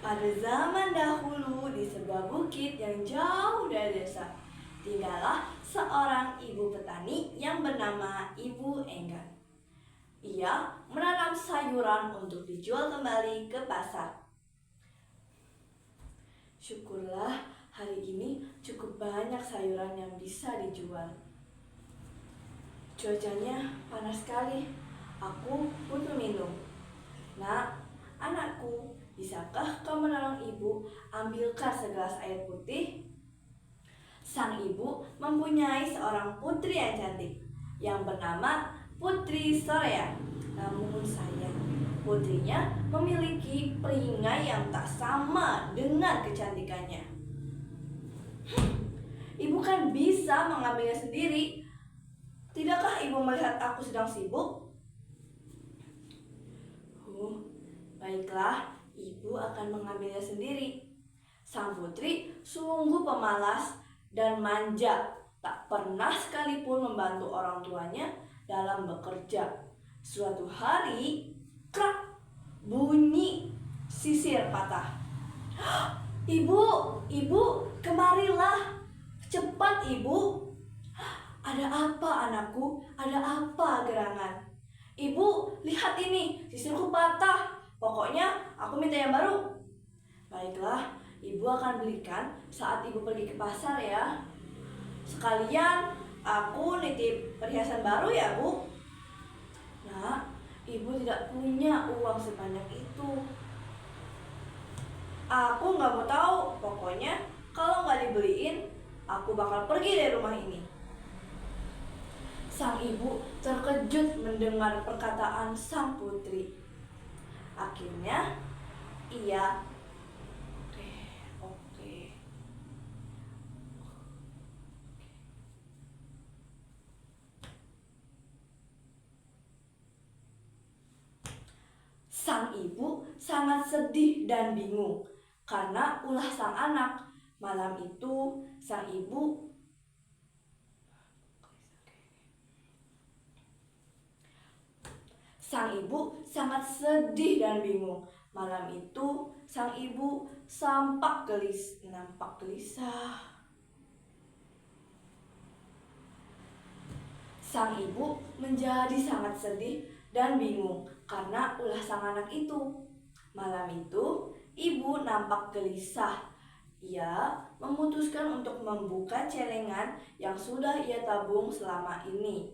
Pada zaman dahulu di sebuah bukit yang jauh dari desa, tinggallah seorang ibu petani yang bernama Ibu Enggan. Ia menanam sayuran untuk dijual kembali ke pasar. Syukurlah hari ini cukup banyak sayuran yang bisa dijual. Cuacanya panas sekali, aku butuh minum. Nak, anakku, bisakah kau menolong ibu ambilkan segelas air putih? Sang ibu mempunyai seorang putri yang cantik yang bernama Putri Sorea. Namun sayang, putrinya memiliki perisai yang tak sama dengan kecantikannya. Ibu kan bisa mengambilnya sendiri. Tidakkah ibu melihat aku sedang sibuk? Baiklah, ibu akan mengambilnya sendiri. Sang putri sungguh pemalas dan manja, tak pernah sekalipun membantu orang tuanya dalam bekerja. Suatu hari, krak, bunyi sisir patah. Ibu, ibu, kemarilah. Cepat ibu. Ada apa anakku? Ada apa gerangan? Ibu, lihat ini, sisirku patah. Pokoknya aku minta yang baru. Baiklah, ibu akan belikan saat ibu pergi ke pasar ya. Sekalian aku nitip perhiasan baru ya bu. Nah, ibu tidak punya uang sebanyak itu. Aku nggak mau tahu, pokoknya kalau nggak dibeliin, aku bakal pergi dari rumah ini. Sang ibu terkejut mendengar perkataan sang putri. Akhirnya, ia Oke. Sang ibu sangat sedih dan bingung karena ulah sang anak. Malam itu, sang ibu sangat sedih dan bingung. Malam itu, sang ibu nampak gelisah. Sang ibu menjadi sangat sedih dan bingung karena ulah sang anak itu. Malam itu, ibu nampak gelisah. Ia memutuskan untuk membuka celengan yang sudah ia tabung selama ini.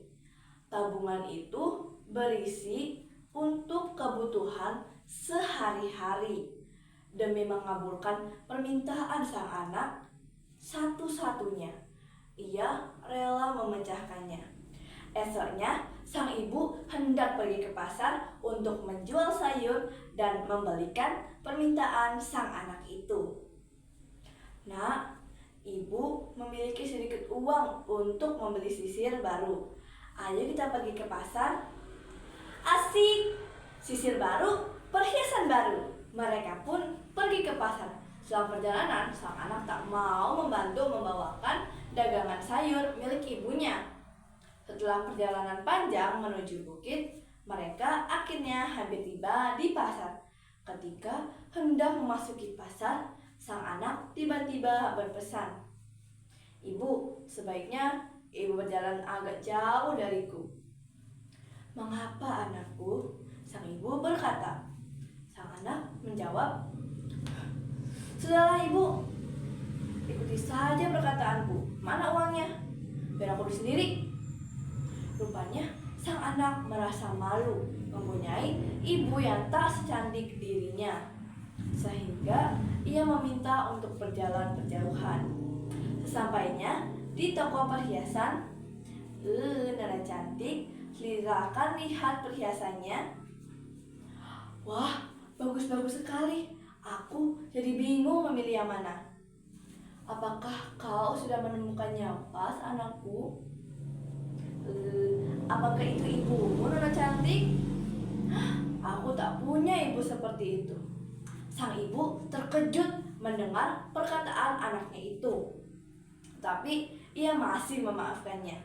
Tabungan itu berisi untuk kebutuhan sehari-hari. Demi mengabulkan permintaan sang anak satu-satunya, ia rela memecahkannya. Esoknya, sang ibu hendak pergi ke pasar untuk menjual sayur dan membelikan permintaan sang anak itu. Nah, ibu memiliki sedikit uang untuk membeli sisir baru. Ayo kita pergi ke pasar. Asik, sisir baru, perhiasan baru. Mereka pun pergi ke pasar. Selama perjalanan, sang anak tak mau membantu membawakan dagangan sayur milik ibunya. Setelah perjalanan panjang menuju bukit, mereka akhirnya hampir tiba di pasar. Ketika hendak memasuki pasar, sang anak tiba-tiba berpesan, "Ibu, sebaiknya ibu berjalan agak jauh dariku." "Mengapa anakku?" sang ibu berkata. Sang anak menjawab, "Sudahlah ibu, ikuti saja perkataanku. Mana uangnya? Biar aku beli sendiri." Rupanya sang anak merasa malu mempunyai ibu yang tak secantik dirinya, sehingga ia meminta untuk berjalan berjauhan. Sesampainya di toko perhiasan, Nana cantik, silakan lihat perhiasannya. Wah, bagus-bagus sekali. Aku jadi bingung memilih yang mana. Apakah kau sudah menemukannya pas, anakku? Apakah itu ibumu, Nana cantik? Aku tak punya ibu seperti itu. Sang ibu terkejut mendengar perkataan anaknya itu. Tapi ia masih memaafkannya.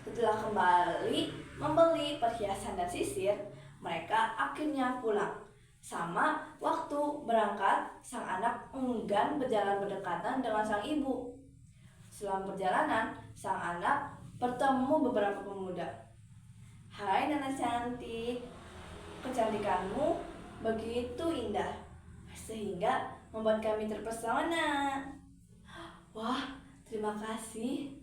Setelah kembali membeli perhiasan dan sisir, mereka akhirnya pulang. Sama waktu berangkat, sang anak enggan berjalan berdekatan dengan sang ibu. Selama perjalanan, sang anak bertemu beberapa pemuda. "Hai Nana cantik, kecantikanmu begitu indah, sehingga membuat kami terpesona." "Wah, terima kasih."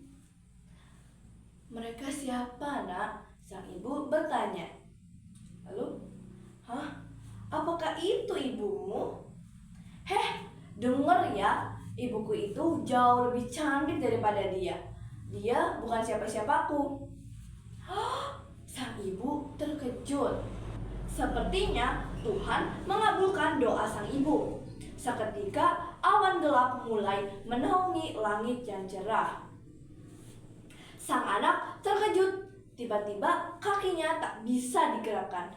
"Mereka siapa, Nak?" sang ibu bertanya. Lalu, "Hah? Apakah itu ibumu?" "Heh, denger ya, ibuku itu jauh lebih cantik daripada dia. Dia bukan siapa-siapaku." Sang ibu terkejut. Sepertinya Tuhan mengabulkan doa sang ibu. Seketika awan gelap mulai menaungi langit yang cerah. Sang anak terkejut. Tiba-tiba kakinya tak bisa digerakkan.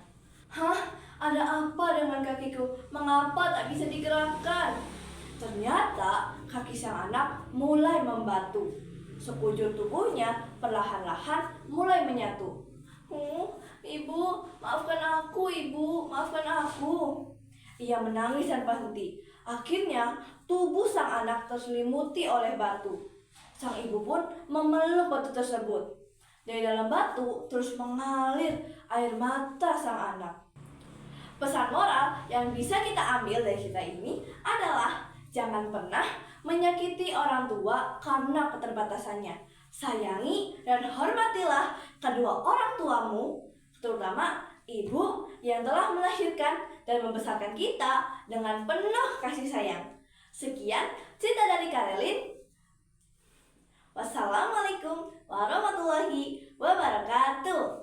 "Hah? Ada apa dengan kakiku? Mengapa tak bisa digerakkan?" Ternyata kaki sang anak mulai membatu. Sekujur tubuhnya perlahan-lahan mulai menyatu. Ibu, maafkan aku, Ibu, maafkan aku." Ia menangis tanpa henti. Akhirnya tubuh sang anak terselimuti oleh batu. Sang ibu pun memeluk batu tersebut. Dari dalam batu terus mengalir air mata sang anak. Pesan moral yang bisa kita ambil dari cerita ini adalah jangan pernah menyakiti orang tua karena keterbatasannya. Sayangi dan hormatilah kedua orang tuamu, terutama ibu yang telah melahirkan dan membesarkan kita dengan penuh kasih sayang. Sekian cerita dari Karelin. Wassalamualaikum warahmatullahi wabarakatuh.